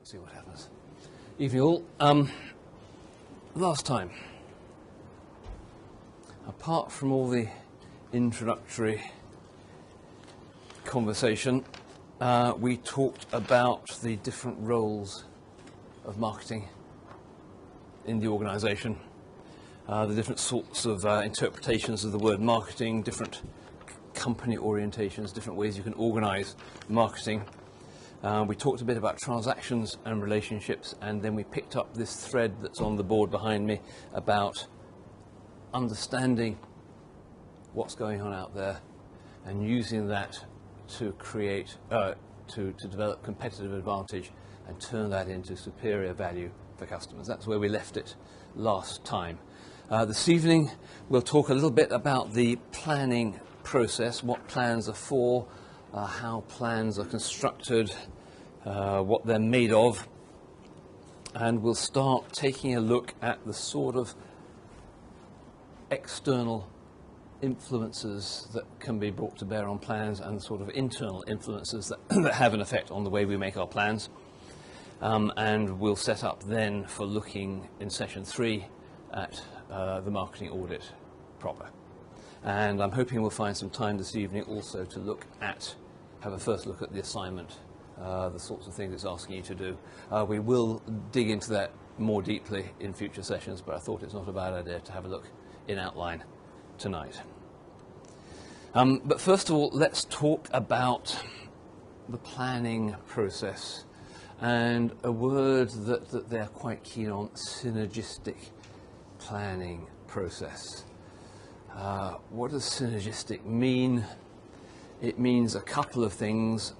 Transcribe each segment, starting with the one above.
See what happens. Evening all. Last time, apart from all the introductory conversation, we talked about the different roles of marketing in the organisation, the different sorts of interpretations of the word marketing, different company orientations, different ways you can organise marketing. We talked a bit about transactions and relationships, and then we picked up this thread that's on the board behind me about understanding what's going on out there and using that to create, to develop competitive advantage and turn that into superior value for customers. That's where we left it last time. This evening we'll talk a little bit about the planning process, what plans are for, how plans are constructed, what they're made of, and we'll start taking a look at the sort of external influences that can be brought to bear on plans and the sort of internal influences that have an effect on the way we make our plans. And we'll set up then for looking in session 3 at the marketing audit proper. And I'm hoping we'll find some time this evening also to have a first look at the assignment, the sorts of things it's asking you to do. We will dig into that more deeply in future sessions, but I thought it's not a bad idea to have a look in outline tonight. But first of all, let's talk about the planning process, and a word that they're quite keen on: synergistic planning process. What does synergistic mean? It means a couple of things.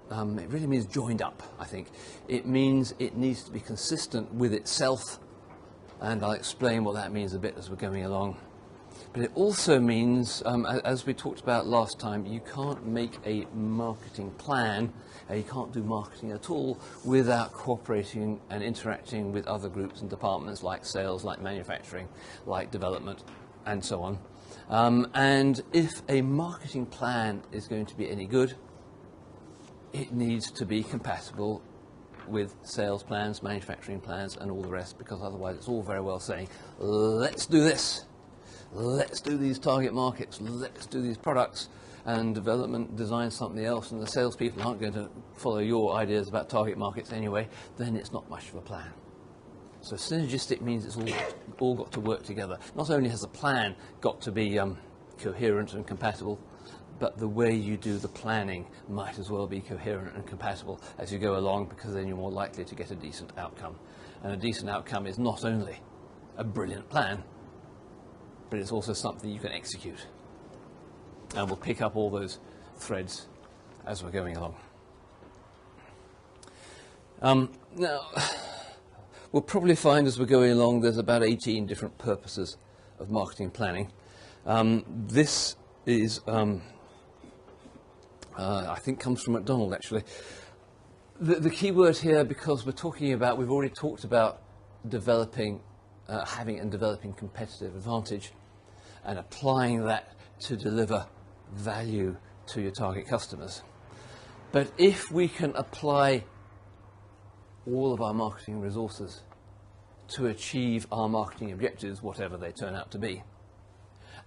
It really means joined up, I think. It means it needs to be consistent with itself, and I'll explain what that means a bit as we're going along. But it also means, as we talked about last time, you can't make a marketing plan, you can't do marketing at all without cooperating and interacting with other groups and departments like sales, like manufacturing, like development, and so on. And if a marketing plan is going to be any good, it needs to be compatible with sales plans, manufacturing plans, and all the rest, because otherwise it's all very well saying, let's do this, let's do these target markets, let's do these products, and development designs something else, and the salespeople aren't going to follow your ideas about target markets anyway, then it's not much of a plan. So synergistic means it's all got to work together. Not only has the plan got to be coherent and compatible, but the way you do the planning might as well be coherent and compatible as you go along, because then you're more likely to get a decent outcome. And a decent outcome is not only a brilliant plan, but it's also something you can execute. And we'll pick up all those threads as we're going along. Now, we'll probably find as we're going along there's about 18 different purposes of marketing planning. This is, I think, comes from McDonald actually. The key word here, because we've already talked about developing, having and developing competitive advantage and applying that to deliver value to your target customers. But if we can apply all of our marketing resources to achieve our marketing objectives, whatever they turn out to be,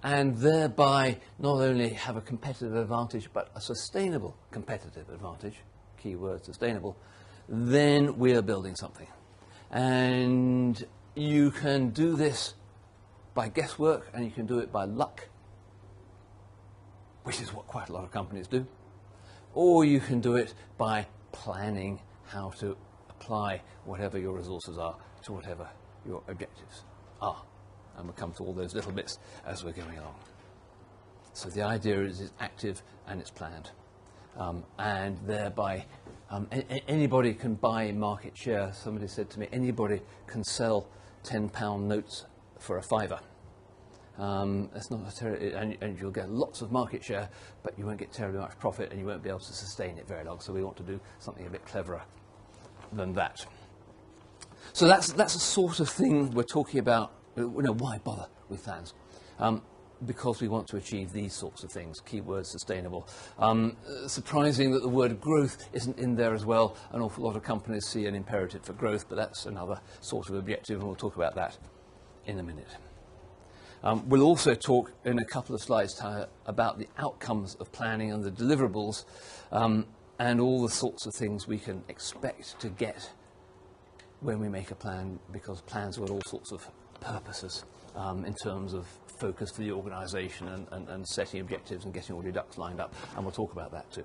and thereby not only have a competitive advantage, but a sustainable competitive advantage, key word sustainable, then we are building something. And you can do this by guesswork, and you can do it by luck, which is what quite a lot of companies do, or you can do it by planning how to apply whatever your resources are to whatever your objectives are. And we'll come to all those little bits as we're going along. So the idea is it's active and it's planned. And thereby, anybody can buy market share. Somebody said to me, anybody can sell £10 notes for a fiver. That's not and you'll get lots of market share, but you won't get terribly much profit, and you won't be able to sustain it very long. So we want to do something a bit cleverer than that. So that's the sort of thing we're talking about. Why bother with plans? because we want to achieve these sorts of things. Keyword sustainable. Surprising that the word growth isn't in there as well. An awful lot of companies see an imperative for growth, but that's another sort of objective, and we'll talk about that in a minute. We'll also talk in a couple of slides about the outcomes of planning and the deliverables, and all the sorts of things we can expect to get when we make a plan, because plans have got all sorts of purposes in terms of focus for the organisation and setting objectives and getting all your ducks lined up, and we'll talk about that too.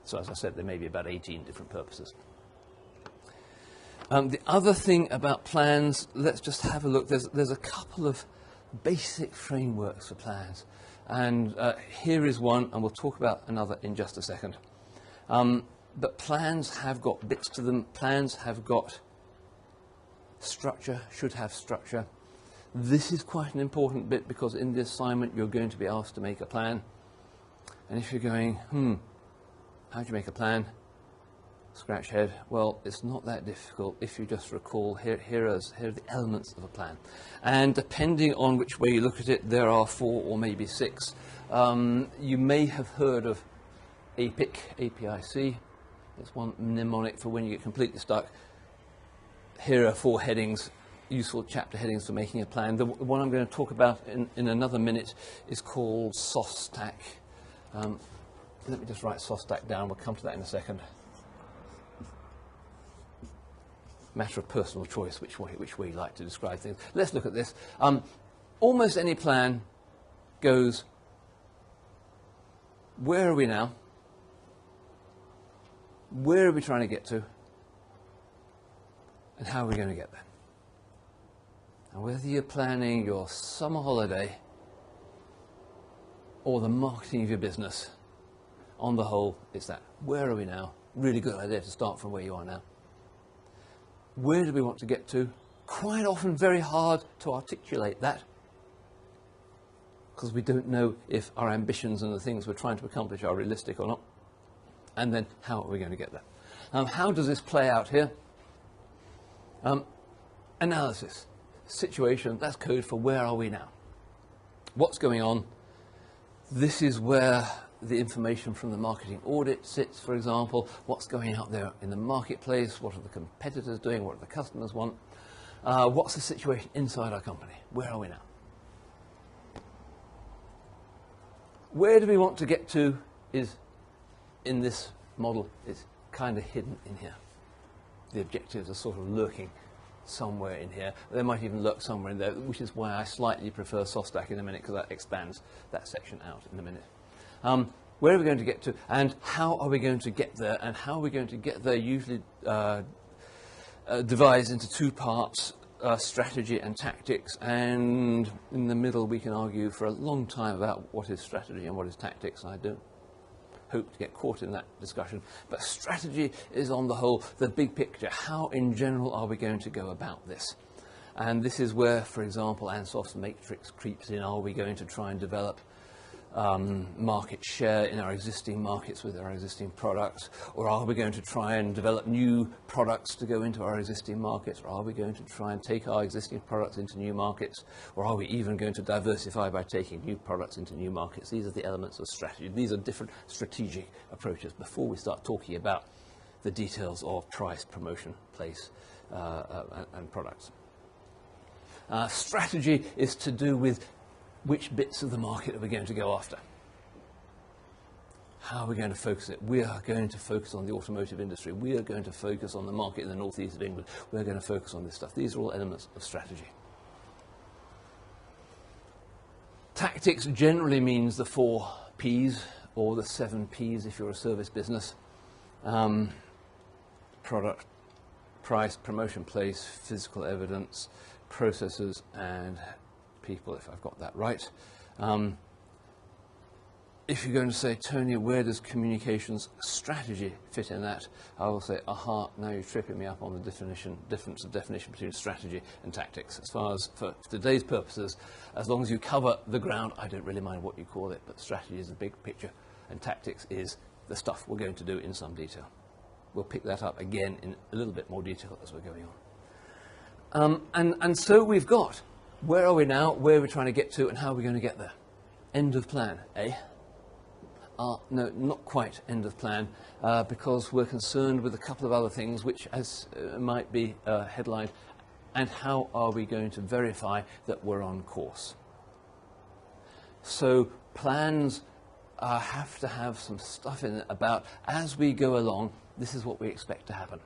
So as I said, there may be about 18 different purposes. The other thing about plans, let's just have a look. There's a couple of basic frameworks for plans, and here is one, and we'll talk about another in just a second. But plans have got bits to them. Plans have got structure, should have structure. This is quite an important bit, because in the assignment you're going to be asked to make a plan. And if you're going, how do you make a plan? Scratch head. Well, it's not that difficult if you just recall, here are the elements of a plan. And depending on which way you look at it, there are 4 or maybe 6. You may have heard of APIC, APIC. It's one mnemonic for when you get completely stuck. Here are 4 headings, useful chapter headings for making a plan. The one I'm going to talk about in another minute is called SOSTAC. Let me just write SOSTAC down. We'll come to that in a second. Matter of personal choice, which way you like to describe things. Let's look at this. Almost any plan goes, where are we now? Where are we trying to get to? And how are we going to get there? And whether you're planning your summer holiday or the marketing of your business, on the whole, it's that. Where are we now? Really good idea to start from where you are now. Where do we want to get to? Quite often very hard to articulate that, because we don't know if our ambitions and the things we're trying to accomplish are realistic or not. And then how are we going to get there? How does this play out here? Analysis. Situation, that's code for where are we now? What's going on? This is where the information from the marketing audit sits, for example. What's going out there in the marketplace? What are the competitors doing? What do the customers want? What's the situation inside our company? Where are we now? Where do we want to get to is, in this model, is kind of hidden in here. The objectives are sort of lurking somewhere in here. They might even lurk somewhere in there, which is why I slightly prefer SOSTAC in a minute, because that expands that section out in a minute. Where are we going to get to, and how are we going to get there? And how are we going to get there usually divides into 2 parts, strategy and tactics, and in the middle we can argue for a long time about what is strategy and what is tactics. I don't hope to get caught in that discussion, but strategy is on the whole the big picture. How in general are we going to go about this? And this is where, for example, Ansos's matrix creeps in. Are we going to try and develop market share in our existing markets with our existing products, or are we going to try and develop new products to go into our existing markets, or are we going to try and take our existing products into new markets, or are we even going to diversify by taking new products into new markets? These are the elements of strategy. These are different strategic approaches before we start talking about the details of price, promotion, place, and products. Strategy is to do with which bits of the market are we going to go after? How are we going to focus it? We are going to focus on the automotive industry. We are going to focus on the market in the northeast of England. We're going to focus on this stuff. These are all elements of strategy. Tactics generally means the 4 Ps, or the 7 Ps if you're a service business. Product, price, promotion, place, physical evidence, processes, and people, if I've got that right. If you're going to say, Tony, where does communications strategy fit in that? I will say, aha, now you're tripping me up on the difference of definition between strategy and tactics. As far as for today's purposes, as long as you cover the ground, I don't really mind what you call it, but strategy is the big picture, and tactics is the stuff we're going to do in some detail. We'll pick that up again in a little bit more detail as we're going on. And so we've got, where are we now, where are we trying to get to, and how are we going to get there? end of plan, eh? No, not quite end of plan, because we're concerned with a couple of other things which as might be headlined, and how are we going to verify that we're on course? So plans have to have some stuff in it about, as we go along, this is what we expect to happen.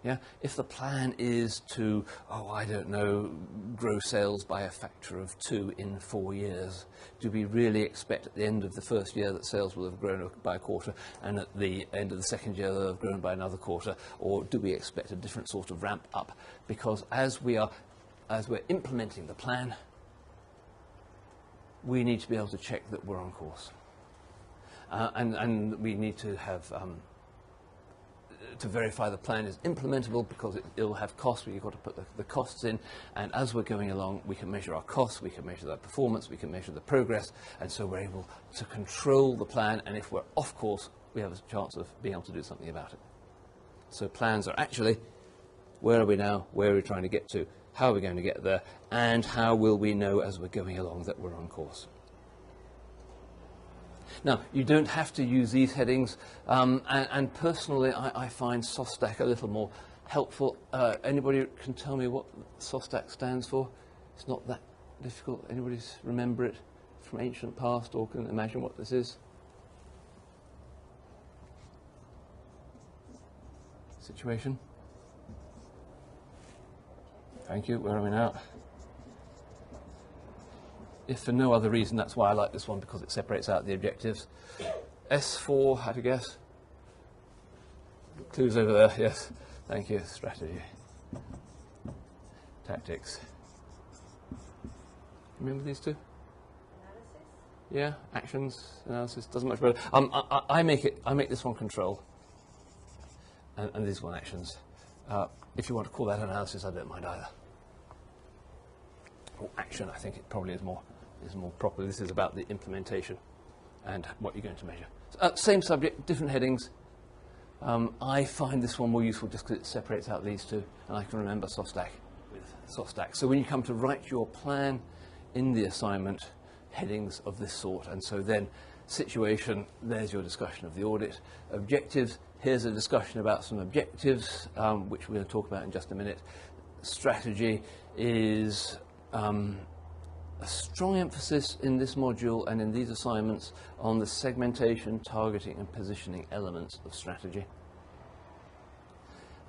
Yeah? If the plan is to, oh, I don't know, grow sales by a factor of 2 in 4 years, do we really expect at the end of the first year that sales will have grown by a quarter, and at the end of the second year they'll have grown by another quarter? Or do we expect a different sort of ramp up? Because as we're implementing the plan, we need to be able to check that we're on course. And we need to have to verify the plan is implementable, because it'll have costs. We've got to put the costs in, and as we're going along, we can measure our costs, we can measure the performance, we can measure the progress, and so we're able to control the plan, and if we're off course, we have a chance of being able to do something about it. So plans are actually, where are we now, where are we trying to get to, how are we going to get there, and how will we know as we're going along that we're on course. Now, you don't have to use these headings, and personally I find SOSTAC a little more helpful. Anybody can tell me what SOSTAC stands for? It's not that difficult. Anybody remember it from ancient past, or can imagine what this is? Situation? Thank you. Where are we now? If for no other reason, that's why I like this one, because it separates out the objectives. S4, how to guess? Clues over there, yes. Thank you. Strategy. Tactics. Remember these two? Analysis? Yeah, actions, analysis, doesn't much better. I make this one control, and this one actions. If you want to call that analysis, I don't mind either. Or action, I think it probably is more proper. This is about the implementation and what you're going to measure. Same subject, different headings. I find this one more useful just because it separates out these two, and I can remember SOSTAC with SOSTAC. So when you come to write your plan in the assignment, headings of this sort, and so then situation, there's your discussion of the audit. Objectives, here's a discussion about some objectives, which we're going to talk about in just a minute. Strategy is a strong emphasis in this module and in these assignments on the segmentation, targeting and positioning elements of strategy.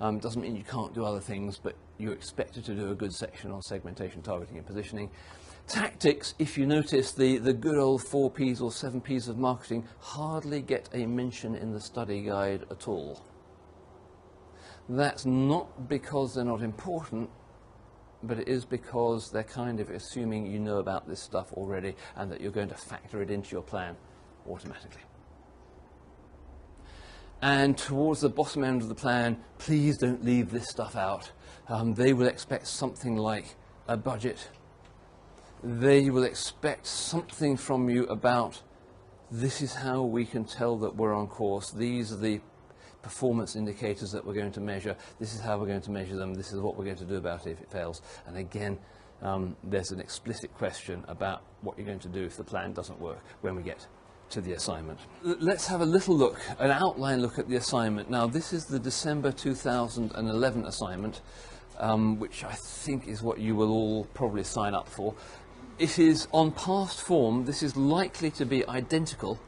Doesn't mean you can't do other things, but you're expected to do a good section on segmentation, targeting and positioning. Tactics, if you notice, the good old 4 Ps or 7 Ps of marketing hardly get a mention in the study guide at all. That's not because they're not important, but it is because they're kind of assuming you know about this stuff already and that you're going to factor it into your plan automatically. And towards the bottom end of the plan, please don't leave this stuff out. They will expect something like a budget. They will expect something from you about, this is how we can tell that we're on course. These are the performance indicators that we're going to measure. This is how we're going to measure them. This is what we're going to do about it if it fails. And again, there's an explicit question about what you're going to do if the plan doesn't work when we get to the assignment. Let's have a little look, an outline look at the assignment. Now, this is the December 2011 assignment, which I think is what you will all probably sign up for. It is on past form. This is likely to be identical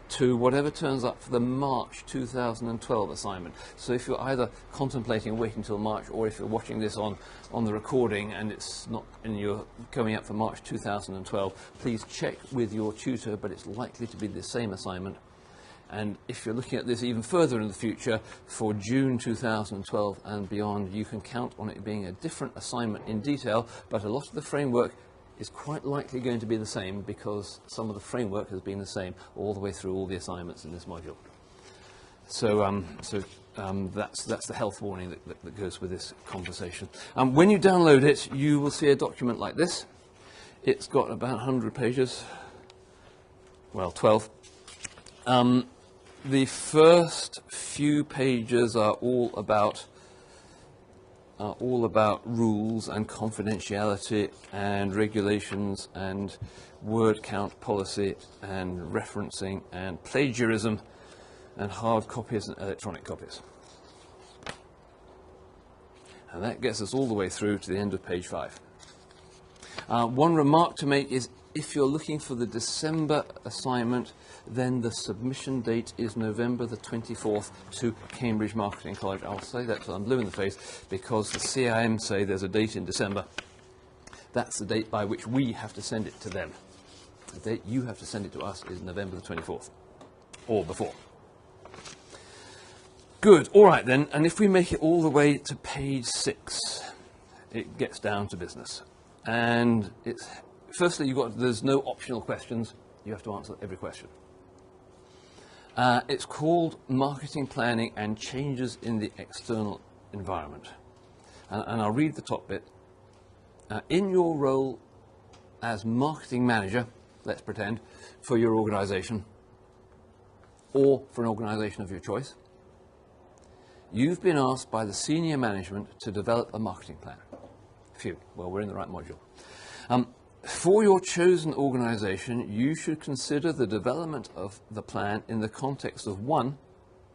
to whatever turns up for the March 2012 assignment. So if you're either contemplating waiting until March, or if you're watching this on the recording and it's not, and you're coming up for March 2012, please check with your tutor, but it's likely to be the same assignment. And if you're looking at this even further in the future, for June 2012 and beyond, you can count on it being a different assignment in detail, but a lot of the framework is quite likely going to be the same, because some of the framework has been the same all the way through all the assignments in this module. So, that's the health warning that goes with this conversation. When you download it, you will see a document like this. It's got about 100 pages, well, 12. The first few pages are all about are all about rules and confidentiality and regulations and word count policy and referencing and plagiarism and hard copies and electronic copies. And that gets us all the way through to the end of page 5. One remark to make is if you're looking for the December assignment, then the submission date is November the 24th to Cambridge Marketing College. I'll say that till I'm blue in the face because the CIM say there's a date in December. That's the date by which we have to send it to them. The date you have to send it to us is November the 24th or before. Good, all right then, and if we make it all the way to page 6, it gets down to business. And it's, firstly, there's no optional questions, you have to answer every question. It's called Marketing Planning and Changes in the External Environment. And I'll read the top bit. In your role as marketing manager, let's pretend, for your organisation, or for an organisation of your choice, you've been asked by the senior management to develop a marketing plan. Phew, well, we're in the right module. For your chosen organisation, you should consider the development of the plan in the context of one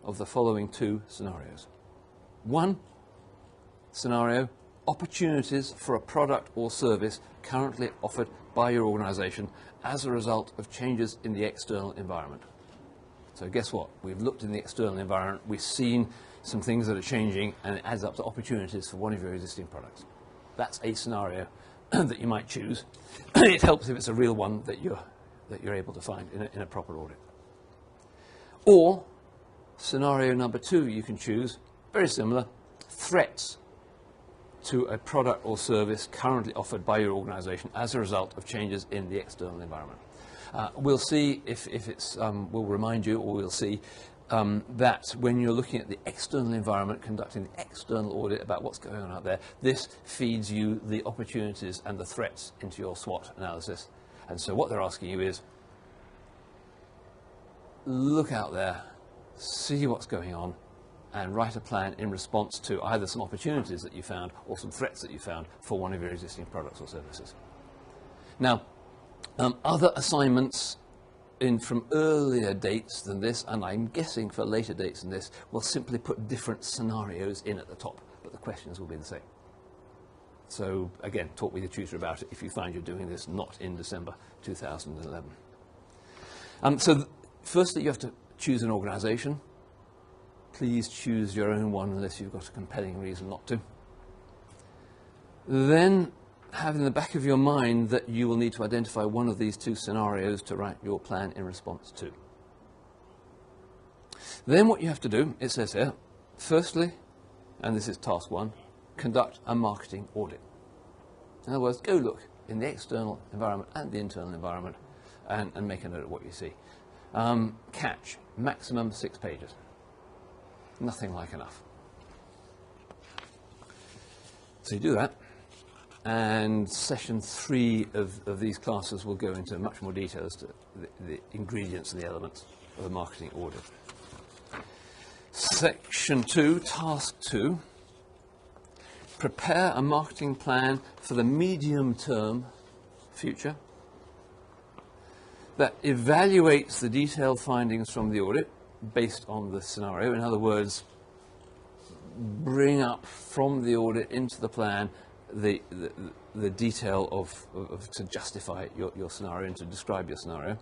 of the following 2 scenarios. 1 scenario, opportunities for a product or service currently offered by your organisation as a result of changes in the external environment. So guess what? We've looked in the external environment, we've seen some things that are changing, and it adds up to opportunities for one of your existing products. That's a scenario that you might choose. It helps if it's a real one that you're able to find in a proper audit. Or scenario number 2 you can choose, very similar, threats to a product or service currently offered by your organisation as a result of changes in the external environment. We'll see if it's, we'll remind you, or we'll see that when you're looking at the external environment, conducting the external audit about what's going on out there, this feeds you the opportunities and the threats into your SWOT analysis. And so what they're asking you is, look out there, see what's going on, and write a plan in response to either some opportunities that you found or some threats that you found for one of your existing products or services. Now, other assignments from earlier dates than this, and I'm guessing for later dates than this, will simply put different scenarios in at the top, but the questions will be the same. So again, talk with your tutor about it if you find you're doing this not in December 2011. Firstly, you have to choose an organisation. Please choose your own one unless you've got a compelling reason not to. Then have in the back of your mind that you will need to identify one of these 2 scenarios to write your plan in response to. Then what you have to do, it says here, firstly, and this is task 1, conduct a marketing audit. In other words, go look in the external environment and the internal environment and make a note of what you see. Catch, maximum 6 pages. Nothing like enough. So you do that. And session 3 of these classes will go into much more detail as to the ingredients and the elements of a marketing audit. Section 2, task 2, prepare a marketing plan for the medium-term future that evaluates the detailed findings from the audit based on the scenario. In other words, bring up from the audit into the plan the detail to justify your scenario and to describe your scenario,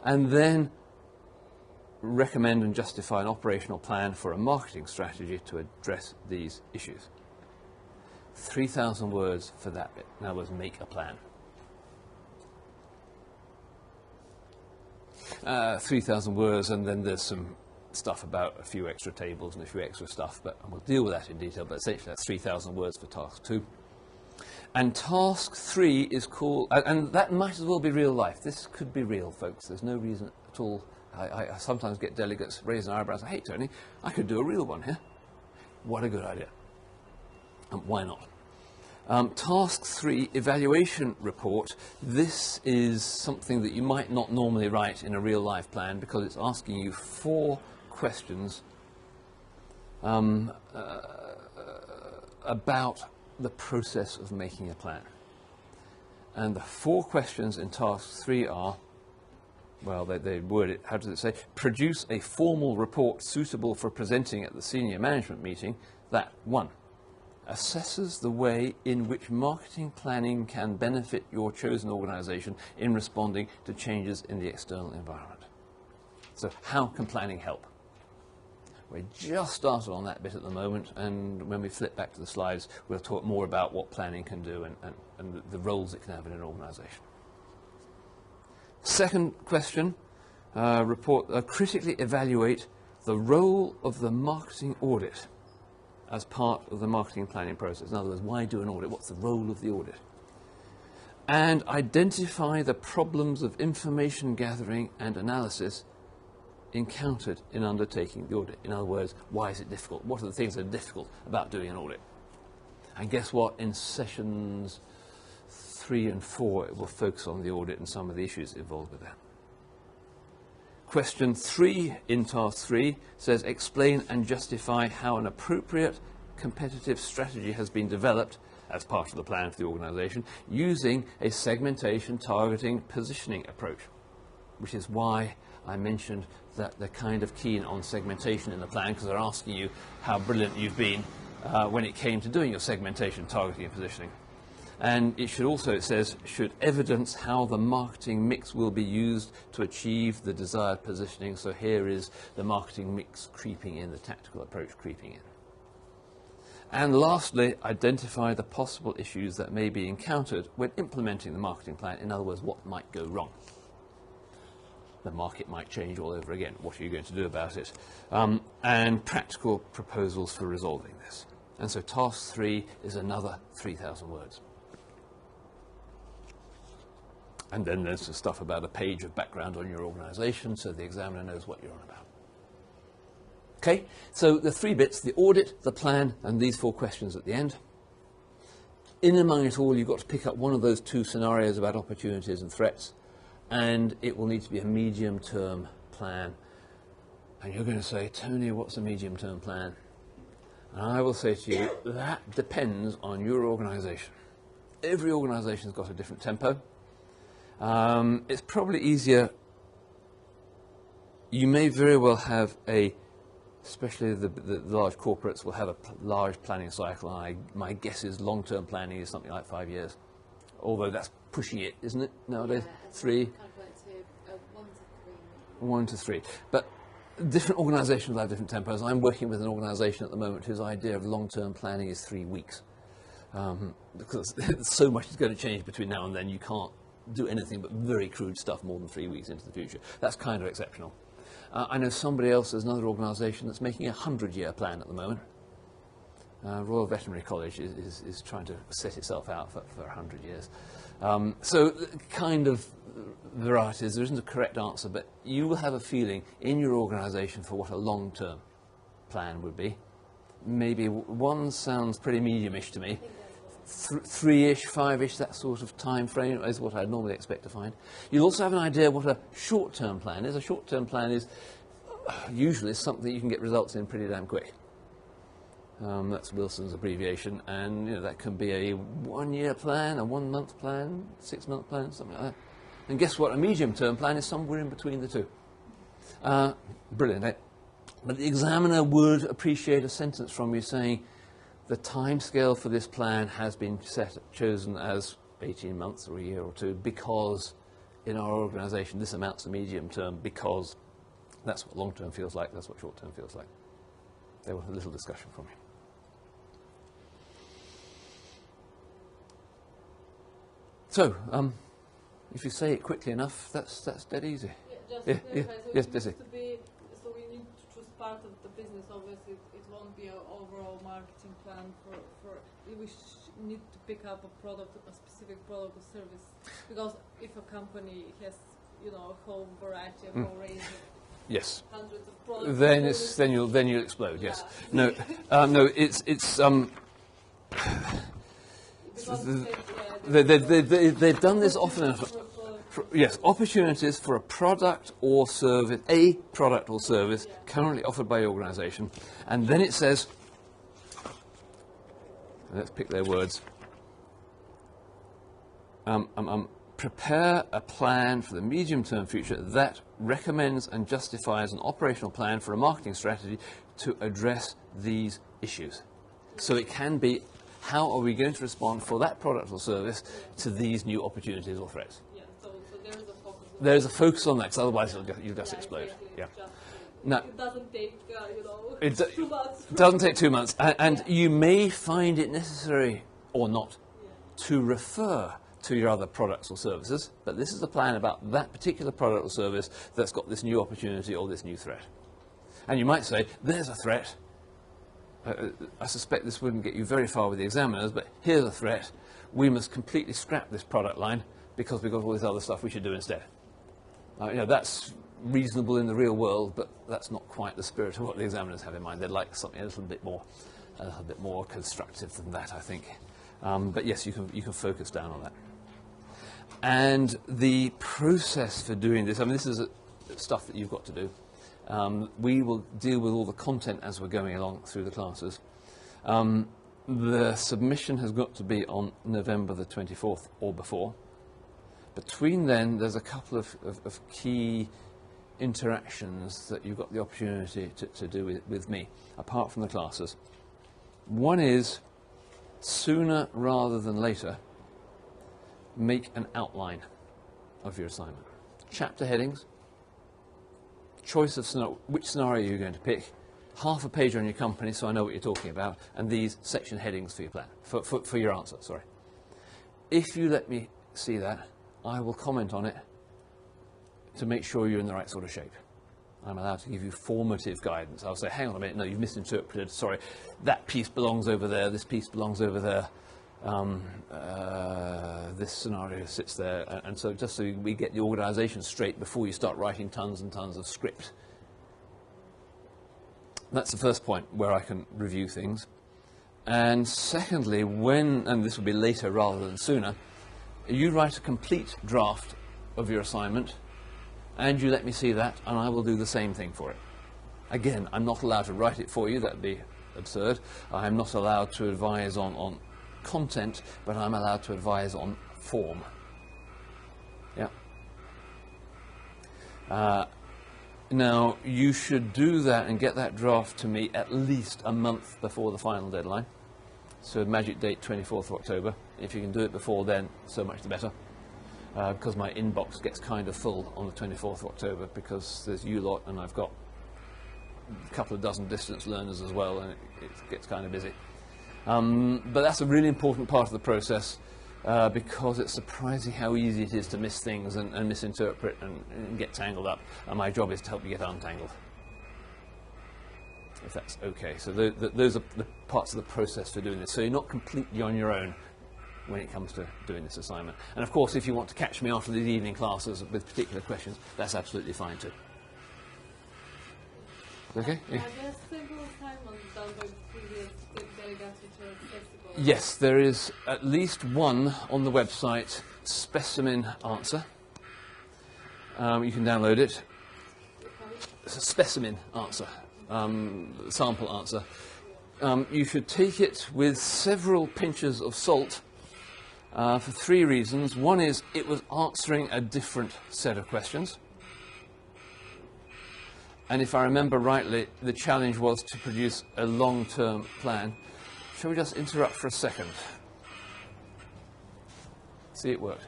and then recommend and justify an operational plan for a marketing strategy to address these issues. 3,000 words for that bit. In other words, make a plan. 3,000 words, and then there's some stuff about a few extra tables and a few extra stuff, but we'll deal with that in detail, but essentially that's 3,000 words for task 2. And task 3 is called, and that might as well be real life. This could be real, folks. There's no reason at all. I sometimes get delegates raising their eyebrows and say, hey, Tony, I could do a real one here. What a good idea. And why not? Task 3, evaluation report. This is something that you might not normally write in a real life plan because it's asking you 4 questions about the process of making a plan. And the 4 questions in task 3 are, well, they word it, how does it say? Produce a formal report suitable for presenting at the senior management meeting that, 1, assesses the way in which marketing planning can benefit your chosen organization in responding to changes in the external environment. So how can planning help? We're just started on that bit at the moment, and when we flip back to the slides, we'll talk more about what planning can do and the roles it can have in an organization. Second question, critically evaluate the role of the marketing audit as part of the marketing planning process. In other words, why do an audit? What's the role of the audit? And identify the problems of information gathering and analysis encountered in undertaking the audit. In other words, why is it difficult? What are the things that are difficult about doing an audit? And guess what? In sessions 3 and 4, it will focus on the audit and some of the issues involved with that. Question 3 in task 3 says, explain and justify how an appropriate competitive strategy has been developed as part of the plan for the organization using a segmentation, targeting, positioning approach, which is why I mentioned that they're kind of keen on segmentation in the plan, because they're asking you how brilliant you've been when it came to doing your segmentation, targeting and positioning. And it should also, it says, should evidence how the marketing mix will be used to achieve the desired positioning. So here is the marketing mix creeping in, the tactical approach creeping in. And lastly, identify the possible issues that may be encountered when implementing the marketing plan. In other words, what might go wrong. The market might change all over again. What are you going to do about it? And practical proposals for resolving this. And so task 3 is another 3,000 words. And then there's the stuff about a page of background on your organization so the examiner knows what you're on about. Okay, so the 3 bits, the audit, the plan, and these 4 questions at the end. In among it all, you've got to pick up one of those 2 scenarios about opportunities and threats, and it will need to be a medium-term plan. And you're going to say, Tony, what's a medium-term plan? And I will say to you, that depends on your organization. Every organization's got a different tempo. It's probably easier. You may very well have especially the large corporates will have a large planning cycle. My guess is long-term planning is something like 5 years. Although that's pushing it, isn't it, nowadays? Yeah, 3? 1 to 3. But different organizations have different tempos. I'm working with an organization at the moment whose idea of long-term planning is 3 weeks. Because so much is going to change between now and then, you can't do anything but very crude stuff more than 3 weeks into the future. That's kind of exceptional. I know somebody else, there's another organisation that's making a 100-year plan at the moment. Royal Veterinary College is trying to set itself out for 100 years. So kind of varieties, there isn't a correct answer, but you will have a feeling in your organisation for what a long-term plan would be. Maybe 1 sounds pretty medium-ish to me. 3-ish, 5-ish, that sort of time frame is what I'd normally expect to find. You'll also have an idea what a short-term plan is. A short-term plan is usually something you can get results in pretty damn quick. That's Wilson's abbreviation, and that can be a 1-year plan, a 1-month plan, 6-month plan, something like that. And guess what? A medium-term plan is somewhere in between the 2. Brilliant, eh? But the examiner would appreciate a sentence from you saying, the time scale for this plan has been chosen as 18 months or a year or 2 because in our organisation this amounts to medium term, because that's what long term feels like, that's what short term feels like. They want a little discussion from you. So, if you say it quickly enough, that's dead easy. Yeah, just yeah, yes, Desi. So we need to choose part of the business. Obviously, it won't be an overall marketing plan for we need to pick up a product, a specific product or service. Because if a company has, a whole variety, a whole range of yes. hundreds of products, then you'll explode. Yeah. Yes. No. It's. They've done this often enough. Yes, opportunities for a product or service currently offered by your organisation, and then it says let's pick their words. Prepare a plan for the medium-term future that recommends and justifies an operational plan for a marketing strategy to address these issues. So it can be, how are we going to respond for that product or service to these new opportunities or threats? Yeah, so there's a focus on There's a focus on that, because otherwise you'll just explode. Exactly. Yeah. Now, Now, it doesn't take, it 2 months. doesn't take 2 months, and you may find it necessary, or not, to refer to your other products or services, but this is a plan about that particular product or service that's got this new opportunity or this new threat. And you might say, there's a threat. I suspect this wouldn't get you very far with the examiners, but here's a threat. We must completely scrap this product line because we've got all this other stuff we should do instead. That's reasonable in the real world, but that's not quite the spirit of what the examiners have in mind. They'd like something a little bit more constructive than that, I think. But yes, you can focus down on that. And the process for doing this, this is stuff that you've got to do. We will deal with all the content as we're going along through the classes. The submission has got to be on November the 24th or before. Between then, there's a couple of key interactions that you've got the opportunity to do with me, apart from the classes. One is, sooner rather than later, make an outline of your assignment. Chapter headings, choice of which scenario you're going to pick, half a page on your company so I know what you're talking about, and these section headings for your plan, for your answer, sorry. If you let me see that, I will comment on it to make sure you're in the right sort of shape. I'm allowed to give you formative guidance. I'll say, hang on a minute, no, you've misinterpreted, sorry, that piece belongs over there, this piece belongs over there, this scenario sits there, and so just so we get the organisation straight before you start writing tons and tons of script. That's the first point where I can review things. And secondly, and this will be later rather than sooner, you write a complete draft of your assignment, and you let me see that, and I will do the same thing for it. Again, I'm not allowed to write it for you, that would be absurd. I'm not allowed to advise on content, but I'm allowed to advise on form. Yeah. Now, you should do that and get that draft to me at least a month before the final deadline. So magic date 24th of October. If you can do it before then, so much the better. Because my inbox gets kind of full on the 24th of October because there's you lot and I've got a couple of dozen distance learners as well, and it gets kind of busy. But that's a really important part of the process because it's surprising how easy it is to miss things and misinterpret and get tangled up, and my job is to help you get untangled, if that's okay. So those are the parts of the process for doing this. So you're not completely on your own when it comes to doing this assignment. And of course, if you want to catch me after these evening classes with particular questions, that's absolutely fine too. Okay? Yeah. Are there several assignments done by previous delegates which are accessible? Yes, there is at least one on the website, specimen answer. You can download it. It's a specimen answer, sample answer. You should take it with several pinches of salt for 3 reasons. One is it was answering a different set of questions. And if I remember rightly, the challenge was to produce a long-term plan. Shall we just interrupt for a second? See, it worked.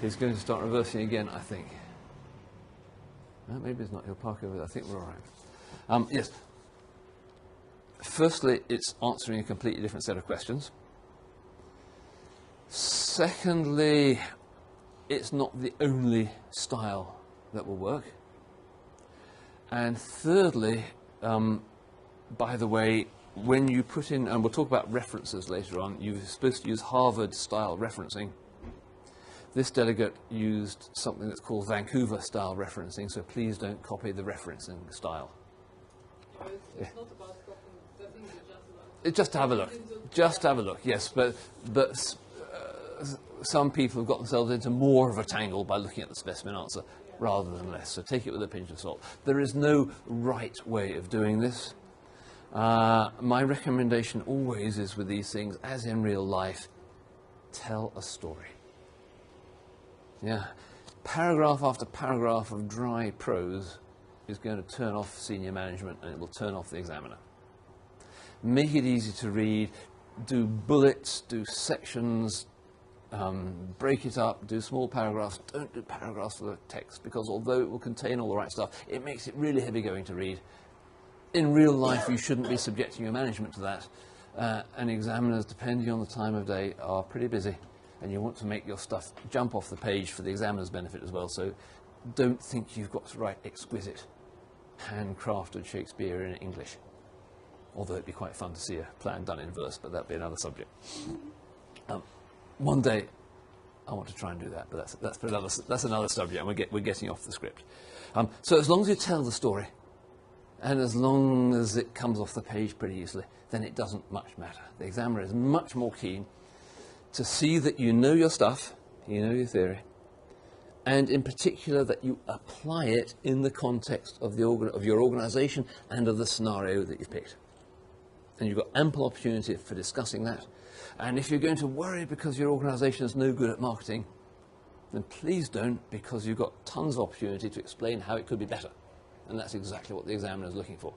He's going to start reversing again, I think. No, maybe it's not. He'll park over there. I think we're all right. Yes. Firstly, it's answering a completely different set of questions. Secondly, it's not the only style that will work. And thirdly, by the way, when you put in, and we'll talk about references later on, you're supposed to use Harvard-style referencing. This delegate used something that's called Vancouver-style referencing, so please don't copy the referencing style. It's not about copying the English, just to have a look. Just to have a look, yes. But some people have got themselves into more of a tangle by looking at the specimen answer. rather than less. So take it with a pinch of salt. There is no right way of doing this. My recommendation always is with these things, as in real life, tell a story. Yeah, paragraph after paragraph of dry prose is going to turn off senior management and it will turn off the examiner. Make it easy to read, do bullets, do sections, break it up, do small paragraphs. Don't do paragraphs for the text, because although it will contain all the right stuff, it makes it really heavy going to read. In real life, you shouldn't be subjecting your management to that. And examiners, depending on the time of day, are pretty busy. And you want to make your stuff jump off the page for the examiner's benefit as well. So don't think you've got to write exquisite, handcrafted Shakespearean English. Although it'd be quite fun to see a plan done in verse, but that'd be another subject. One day, I want to try and do that, but that's another subject, and we're getting off the script. So as long as you tell the story, and as long as it comes off the page pretty easily, then it doesn't much matter. The examiner is much more keen to see that you know your stuff, you know your theory, and in particular that you apply it in the context of your organisation and of the scenario that you've picked. And you've got ample opportunity for discussing that. And if you're going to worry because your organisation is no good at marketing, then please don't, because you've got tons of opportunity to explain how it could be better. And that's exactly what the examiner is looking for.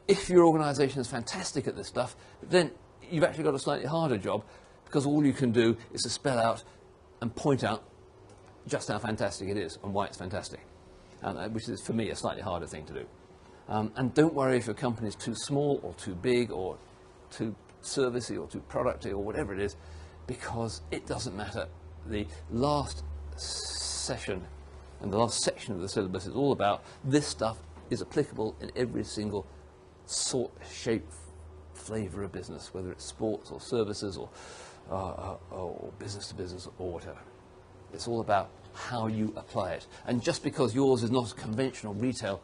If your organisation is fantastic at this stuff, then you've actually got a slightly harder job, because all you can do is to spell out and point out just how fantastic it is and why it's fantastic, which is, for me, a slightly harder thing to do. And don't worry if your company is too small or too big or too servicey or too producty or whatever it is, because it doesn't matter. The last session and the last section of the syllabus is all about this stuff is applicable in every single sort, shape, flavour of business, whether it's sports or services or business to business or whatever. It's all about how you apply it. And just because yours is not a conventional retail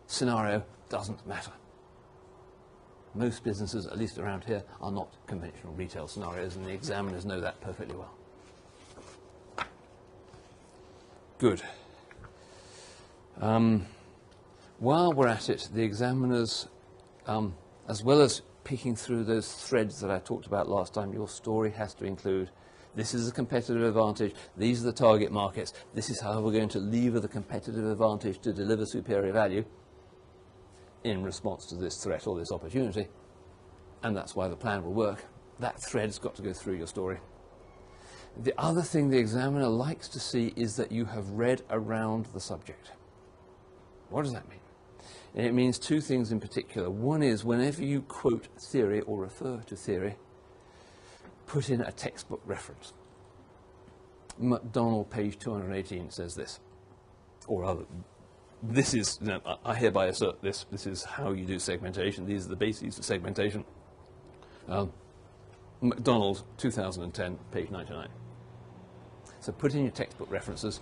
scenario doesn't matter. Most businesses, at least around here, are not conventional retail scenarios, and the examiners know that perfectly well. Good. While we're at it, the examiners, as well as picking through those threads that I talked about last time, your story has to include, this is a competitive advantage, these are the target markets, this is how we're going to lever the competitive advantage to deliver superior value in response to this threat or this opportunity, and that's why the plan will work. That thread's got to go through your story. The other thing the examiner likes to see is that you have read around the subject. What does that mean? And it means two things in particular. One is, whenever you quote theory or refer to theory, put in a textbook reference. McDonald, page 218, says this, or other. This is, I hereby assert this. This is how you do segmentation. These are the bases of segmentation. McDonald, 2010, page 99. So put in your textbook references,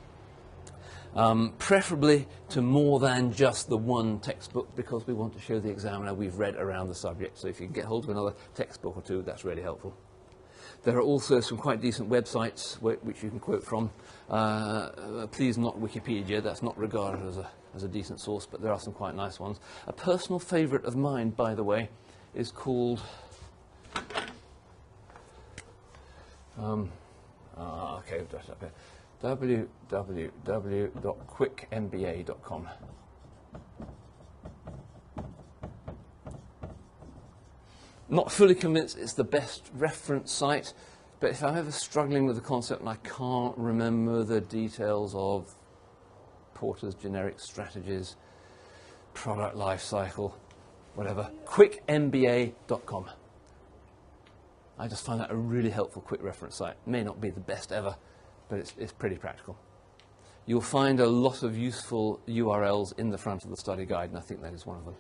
preferably to more than just the one textbook, because we want to show the examiner we've read around the subject. So if you can get hold of another textbook or two, that's really helpful. There are also some quite decent websites which you can quote from. Please not Wikipedia, that's not regarded as a decent source, but there are some quite nice ones. A personal favourite of mine, by the way, is called www.quickmba.com. Not fully convinced it's the best reference site, but if I'm ever struggling with the concept and I can't remember the details of Porter's generic strategies, product life cycle, whatever, quickmba.com. I just find that a really helpful quick reference site. It may not be the best ever, but it's pretty practical. You'll find a lot of useful URLs in the front of the study guide, and I think that is one of them.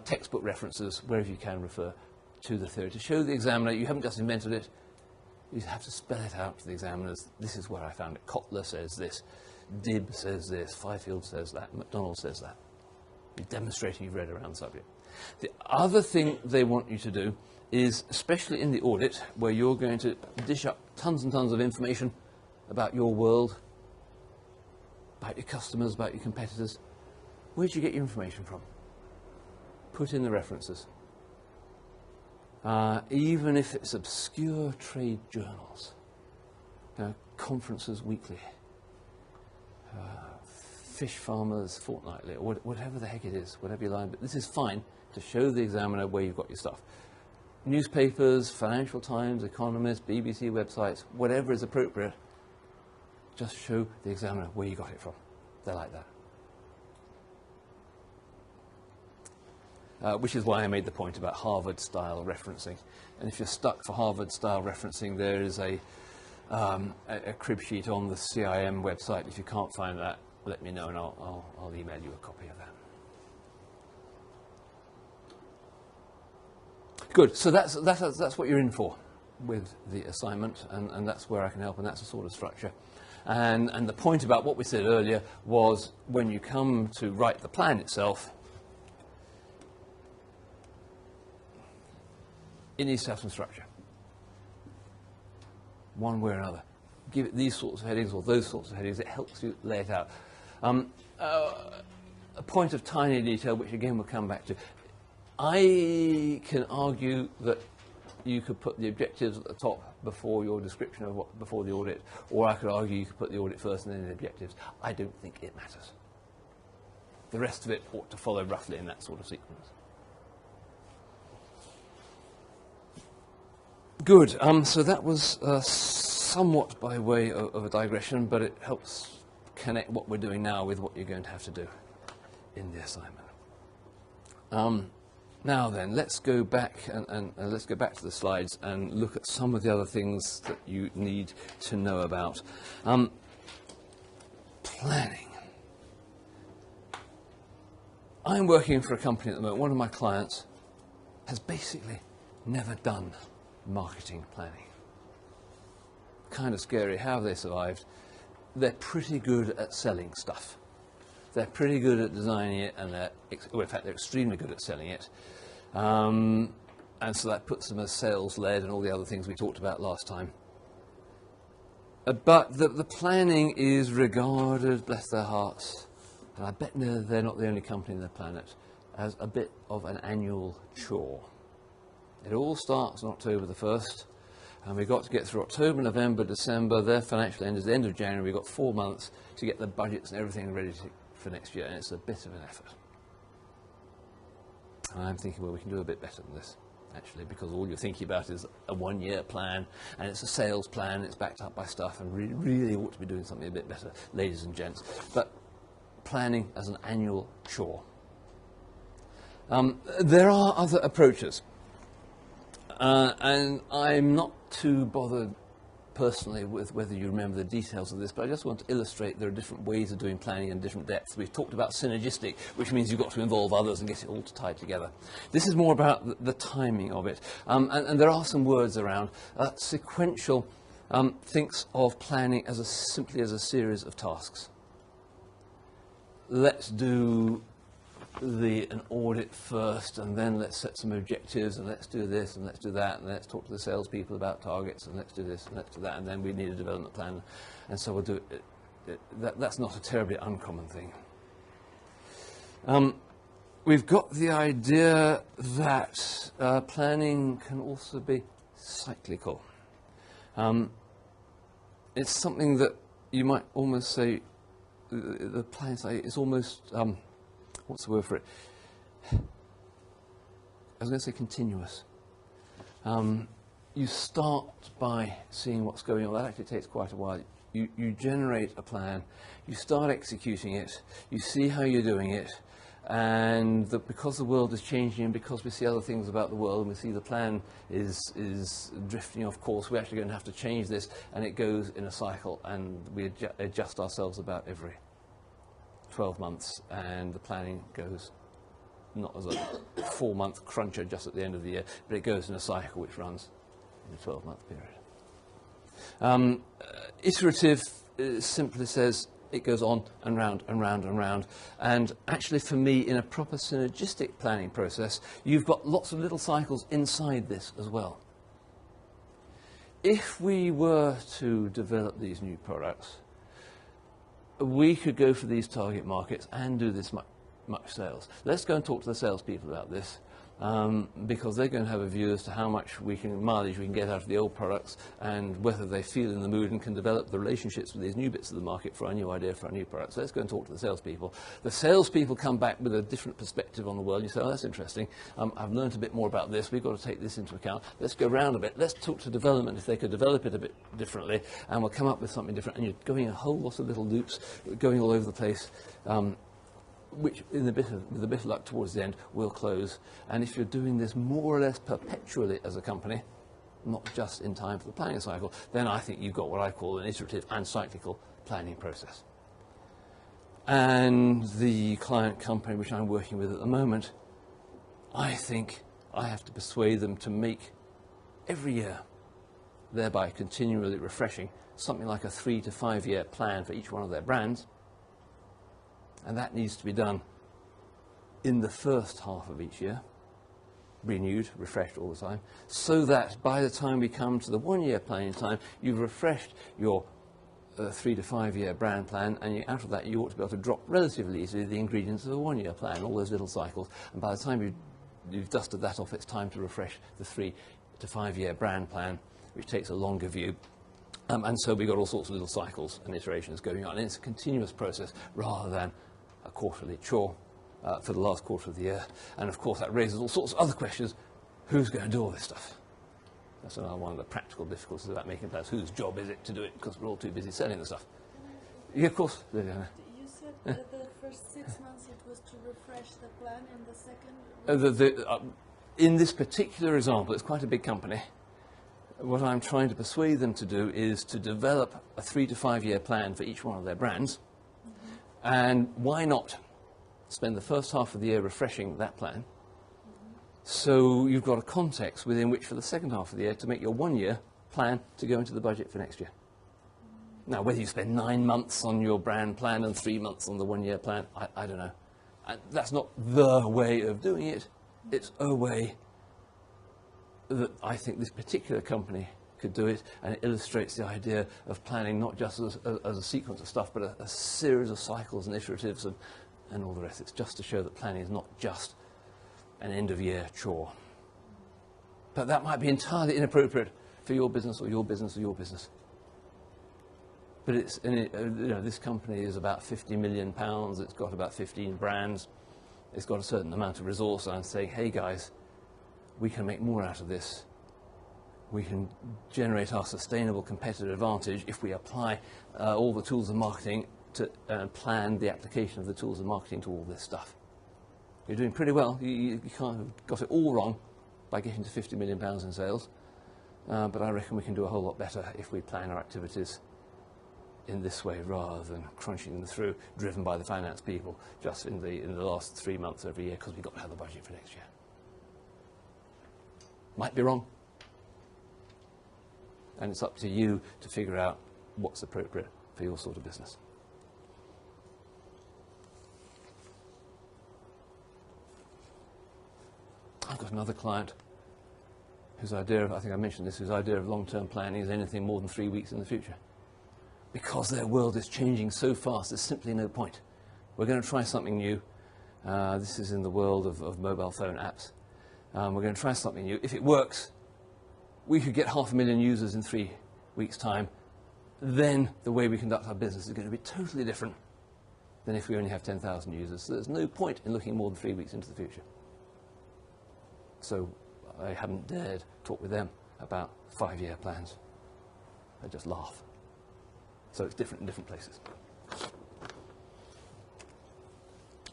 Textbook references, wherever you can, refer to the theory. To show the examiner you haven't just invented it, you have to spell it out to the examiners. This is where I found it. Kotler says this, Dibb says this, Fifield says that, McDonald says that. You're demonstrating you've read around the subject. The other thing they want you to do is, especially in the audit, where you're going to dish up tons and tons of information about your world, about your customers, about your competitors. Where do you get your information from? Put in the references. Even if it's obscure trade journals, conferences weekly, fish farmers fortnightly, or whatever the heck it is, whatever you like. But this is fine to show the examiner where you've got your stuff. Newspapers, Financial Times, Economist, BBC websites, whatever is appropriate, just show the examiner where you got it from. They like that. Which is why I made the point about Harvard-style referencing. And if you're stuck for Harvard-style referencing, there is a crib sheet on the CIM website. If you can't find that, let me know and I'll email you a copy of that. Good, so that's what you're in for with the assignment, and that's where I can help, and that's the sort of structure. And the point about what we said earlier was when you come to write the plan itself, it needs to have some structure, one way or another. Give it these sorts of headings or those sorts of headings. It helps you lay it out. A point of tiny detail, which again we'll come back to. I can argue that you could put the objectives at the top before your description of before the audit, or I could argue you could put the audit first and then the objectives. I don't think it matters. The rest of it ought to follow roughly in that sort of sequence. Good. So that was somewhat by way of a digression, but it helps connect what we're doing now with what you're going to have to do in the assignment. Now then, let's go back and let's go back to the slides and look at some of the other things that you need to know about. Planning. I'm working for a company at the moment. One of my clients has basically never done marketing planning. Kind of scary. How have they survived? They're pretty good at selling stuff. They're pretty good at designing it, and well, in fact, they're extremely good at selling it. And so that puts them as sales-led and all the other things we talked about last time. But the planning is regarded, bless their hearts, and I bet they're not the only company on the planet, as a bit of an annual chore. It all starts on October the 1st, and we've got to get through October, November, December. Their financial end is the end of January. We've got 4 months to get the budgets and everything ready for next year, and it's a bit of an effort. And I'm thinking, well, we can do a bit better than this, actually, because all you're thinking about is a one-year plan, and it's a sales plan, it's backed up by stuff, and really ought to be doing something a bit better, ladies and gents. But planning as an annual chore. There are other approaches, and I'm not too bothered personally with whether you remember the details of this, but I just want to illustrate there are different ways of doing planning in different depths. We've talked about synergistic, which means you've got to involve others and get it all tied together. This is more about the timing of it, and there are some words around. Sequential thinks of planning as simply as a series of tasks. Let's do an audit first, and then let's set some objectives, and let's do this, and let's do that, and let's talk to the salespeople about targets, and let's do this, and let's do that, and then we need a development plan, and so we'll do it. That's not a terribly uncommon thing. We've got the idea that planning can also be cyclical. It's something that you might almost say, the plan is almost what's the word for it? I was going to say continuous. You start by seeing what's going on. That actually takes quite a while. You generate a plan, you start executing it, you see how you're doing it, and because the world is changing and because we see other things about the world and we see the plan is drifting off course, we're actually going to have to change this, and it goes in a cycle, and we adjust ourselves about every 12 months, and the planning goes not as a 4-month cruncher just at the end of the year, but it goes in a cycle which runs in a 12-month period. Iterative simply says it goes on and round and round and round, and actually for me, in a proper synergistic planning process, you've got lots of little cycles inside this as well. If we were to develop these new products, we could go for these target markets and do this much sales. Let's go and talk to the salespeople about this, because they're going to have a view as to how much mileage we can get out of the old products, and whether they feel in the mood and can develop the relationships with these new bits of the market for our new idea, for our new products. So let's go and talk to the salespeople. The salespeople come back with a different perspective on the world. You say, oh, that's interesting. I've learned a bit more about this. We've got to take this into account. Let's go round a bit. Let's talk to development if they could develop it a bit differently, and we'll come up with something different. And you're going a whole lot of little loops, going all over the place, which, with a bit of luck towards the end, will close. And if you're doing this more or less perpetually as a company, not just in time for the planning cycle, then I think you've got what I call an iterative and cyclical planning process. And the client company which I'm working with at the moment, I think I have to persuade them to make every year, thereby continually refreshing, something like a 3 to 5 year plan for each one of their brands. And that needs to be done in the first half of each year, renewed, refreshed all the time, so that by the time we come to the 1 year planning time, you've refreshed your 3 to 5 year brand plan, and out of that you ought to be able to drop relatively easily the ingredients of a 1 year plan, all those little cycles. And by the time you've dusted that off, it's time to refresh the 3 to 5 year brand plan, which takes a longer view. And so we've got all sorts of little cycles and iterations going on. And it's a continuous process rather than a quarterly chore for the last quarter of the year. And of course that raises all sorts of other questions. Who's going to do all this stuff? That's another one of the practical difficulties about making plans. Whose job is it to do it? Because we're all too busy selling the stuff. Yeah, of course. You said that the first 6 months it was to refresh the plan, and the second... In this particular example, it's quite a big company. What I'm trying to persuade them to do is to develop a 3 to 5 year plan for each one of their brands. And why not spend the first half of the year refreshing that plan? So you've got a context within which for the second half of the year to make your 1 year plan to go into the budget for next year. Now, whether you spend 9 months on your brand plan and 3 months on the 1 year plan, I don't know. And that's not the way of doing it. It's a way that I think this particular company could do it, and it illustrates the idea of planning not just as a sequence of stuff, but a series of cycles and iteratives and all the rest. It's just to show that planning is not just an end-of-year chore. But that might be entirely inappropriate for your business or your business or your business. But this company is about £50 million. It's got about 15 brands. It's got a certain amount of resource. And I'm saying, hey guys, we can make more out of this. We can generate our sustainable competitive advantage if we apply all the tools of marketing to plan the application of the tools of marketing to all this stuff. You're doing pretty well. You can't have got it all wrong by getting to £50 million in sales. But I reckon we can do a whole lot better if we plan our activities in this way rather than crunching them through, driven by the finance people, just in the last 3 months every year, because we've got to have the budget for next year. Might be wrong. And it's up to you to figure out what's appropriate for your sort of business. I've got another client whose idea, I think I mentioned this, whose idea of long-term planning is anything more than 3 weeks in the future. Because their world is changing so fast, there's simply no point. We're going to try something new. This is in the world of mobile phone apps. We're going to try something new. If it works, we could get 500,000 users in 3 weeks' time. Then the way we conduct our business is going to be totally different than if we only have 10,000 users. So there's no point in looking more than 3 weeks into the future. So I haven't dared talk with them about 5-year plans. I just laugh. So it's different in different places.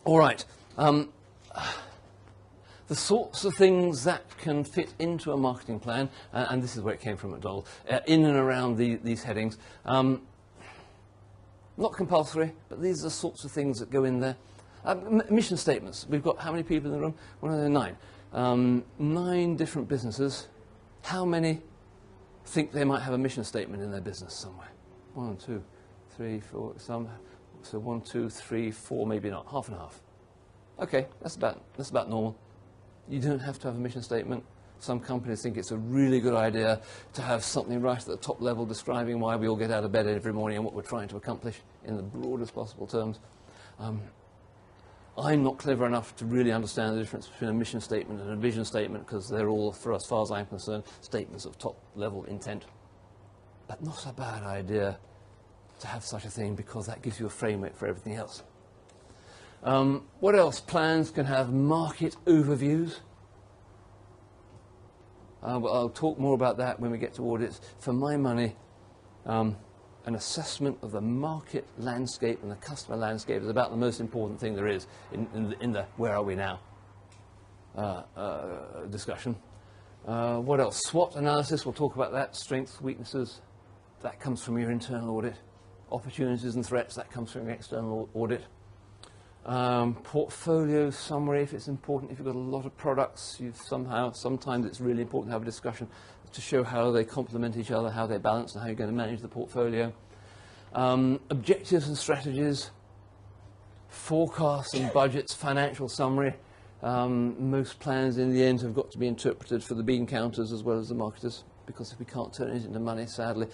All right. The sorts of things that can fit into a marketing plan, and this is where it came from at McDonald, in and around these headings. Not compulsory, but these are the sorts of things that go in there. Mission statements. We've got how many people in the room? 9. 9 different businesses. How many think they might have a mission statement in their business somewhere? 1, 2, 3, 4, some. So 1, 2, 3, 4, maybe not. Half and half. Okay, that's about normal. You don't have to have a mission statement. Some companies think it's a really good idea to have something right at the top level describing why we all get out of bed every morning and what we're trying to accomplish in the broadest possible terms. I'm not clever enough to really understand the difference between a mission statement and a vision statement, because they're all, for as far as I'm concerned, statements of top-level intent. But not a bad idea to have such a thing, because that gives you a framework for everything else. What else? Plans can have market overviews. I'll talk more about that when we get to audits. For my money, an assessment of the market landscape and the customer landscape is about the most important thing there is in the where are we now discussion. What else? SWOT analysis, we'll talk about that. Strengths, weaknesses, that comes from your internal audit. Opportunities and threats, that comes from your external audit. Portfolio summary, if it's important. If you've got a lot of products, sometimes it's really important to have a discussion to show how they complement each other, how they balance, and how you're going to manage the portfolio. Objectives and strategies, forecasts and budgets, financial summary. Most plans in the end have got to be interpreted for the bean counters as well as the marketers, because if we can't turn it into money, sadly,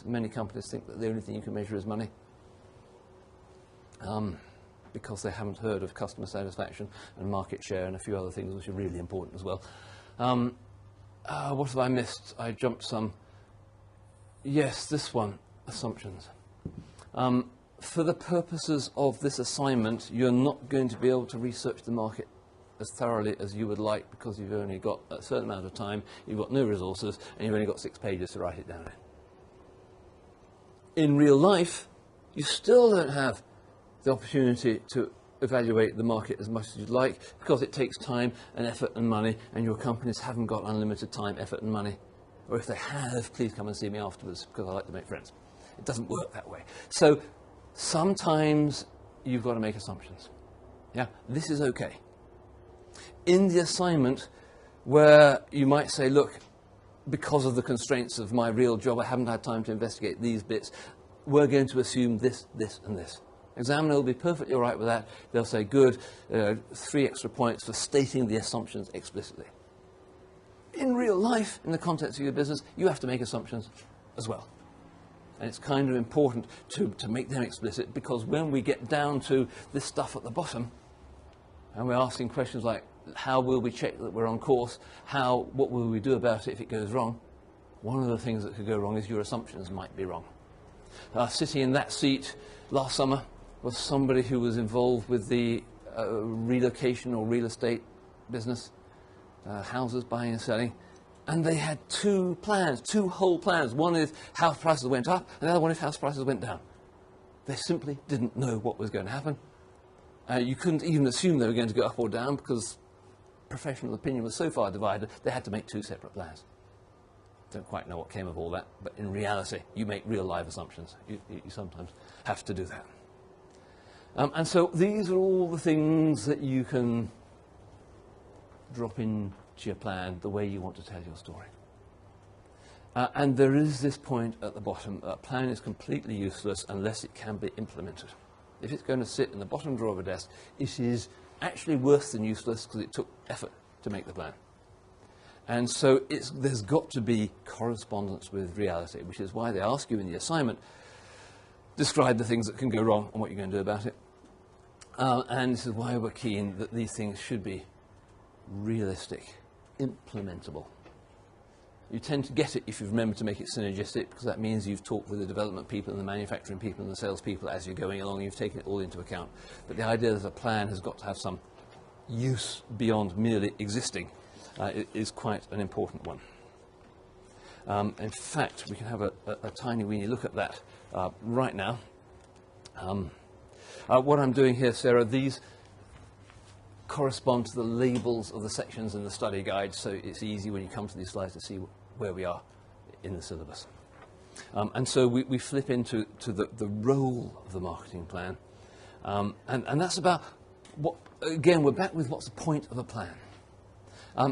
many companies think that the only thing you can measure is money. Because they haven't heard of customer satisfaction and market share and a few other things which are really important as well. What have I missed? I jumped some. Yes, this one, assumptions. For the purposes of this assignment, you're not going to be able to research the market as thoroughly as you would like, because you've only got a certain amount of time, you've got no resources, and you've only got 6 pages to write it down in. In real life, you still don't have the opportunity to evaluate the market as much as you'd like, because it takes time and effort and money, and your companies haven't got unlimited time, effort and money. Or if they have, please come and see me afterwards, because I like to make friends. It doesn't work that way. So sometimes you've got to make assumptions. Yeah, this is okay. In the assignment, where you might say, look, because of the constraints of my real job, I haven't had time to investigate these bits, we're going to assume this, this, and this. Examiner will be perfectly all right with that. They'll say, good, 3 extra points for stating the assumptions explicitly. In real life, in the context of your business, you have to make assumptions as well. And it's kind of important to make them explicit, because when we get down to this stuff at the bottom, and we're asking questions like, how will we check that we're on course? What will we do about it if it goes wrong? One of the things that could go wrong is your assumptions might be wrong. Sitting in that seat last summer was somebody who was involved with the relocation or real estate business, houses buying and selling, and they had 2 plans, 2 whole plans. One is house prices went up, and the other one is house prices went down. They simply didn't know what was going to happen. You couldn't even assume they were going to go up or down, because professional opinion was so far divided, they had to make 2 separate plans. Don't quite know what came of all that, but in reality, you make real live assumptions. You sometimes have to do that. And so these are all the things that you can drop into your plan the way you want to tell your story. And there is this point at the bottom: a plan is completely useless unless it can be implemented. If it's going to sit in the bottom drawer of a desk, it is actually worse than useless, because it took effort to make the plan. And so there's got to be correspondence with reality, which is why they ask you in the assignment, describe the things that can go wrong and what you're going to do about it. And this is why we're keen that these things should be realistic, implementable. You tend to get it if you've remembered to make it synergistic, because that means you've talked with the development people and the manufacturing people and the sales people as you're going along. You've taken it all into account. But the idea that a plan has got to have some use beyond merely existing is quite an important one. In fact, we can have a tiny weeny look at that right now. What I'm doing here, Sarah, these correspond to the labels of the sections in the study guide, so it's easy when you come to these slides to see where we are in the syllabus. And so we flip into the role of the marketing plan. And that's about what, again, we're back with what's the point of a plan.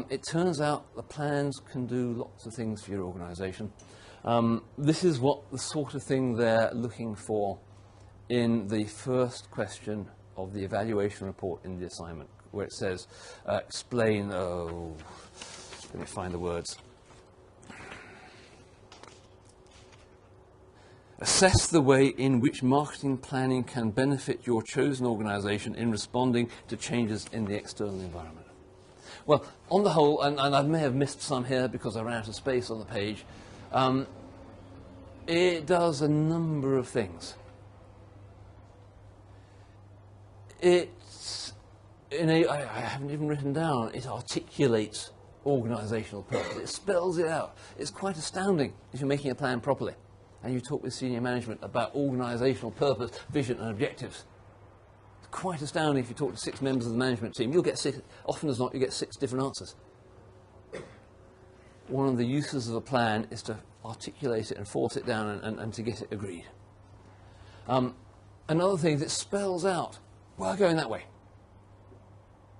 It turns out the plans can do lots of things for your organisation. This is what the sort of thing they're looking for in the first question of the evaluation report in the assignment, where it says, explain, Let me find the words. Assess the way in which marketing planning can benefit your chosen organisation in responding to changes in the external environment. Well, on the whole, and I may have missed some here because I ran out of space on the page, it does a number of things. I haven't even written down, it articulates organisational purpose. It spells it out. It's quite astounding if you're making a plan properly and you talk with senior management about organisational purpose, vision and objectives. It's quite astounding if you talk to 6 members of the management team. You'll get 6, often as not, you get 6 different answers. One of the uses of a plan is to articulate it and force it down and to get it agreed. Another thing is it spells out, we're going that way.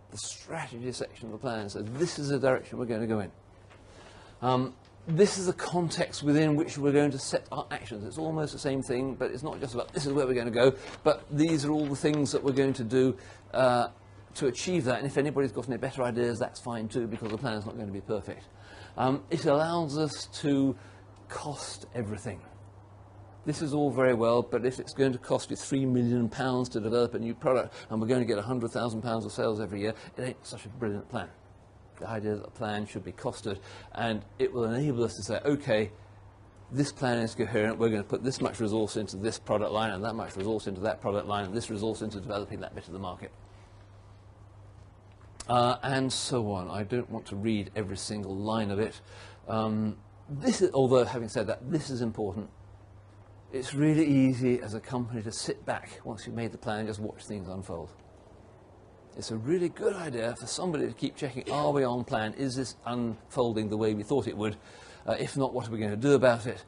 The strategy section of the plan says this is the direction we're going to go in. This is the context within which we're going to set our actions. It's almost the same thing, but it's not just about this is where we're going to go, but these are all the things that we're going to do to achieve that. And if anybody's got any better ideas, that's fine too, because the plan is not going to be perfect. It allows us to cost everything. This is all very well, but if it's going to cost you £3 million to develop a new product and we're going to get £100,000 of sales every year, it ain't such a brilliant plan. The idea that the plan should be costed, and it will enable us to say, okay, this plan is coherent, we're going to put this much resource into this product line and that much resource into that product line and this resource into developing that bit of the market. And so on. I don't want to read every single line of it. Although, having said that, this is important. It's really easy as a company to sit back once you've made the plan and just watch things unfold. It's a really good idea for somebody to keep checking, are we on plan? Is this unfolding the way we thought it would? If not, what are we going to do about it?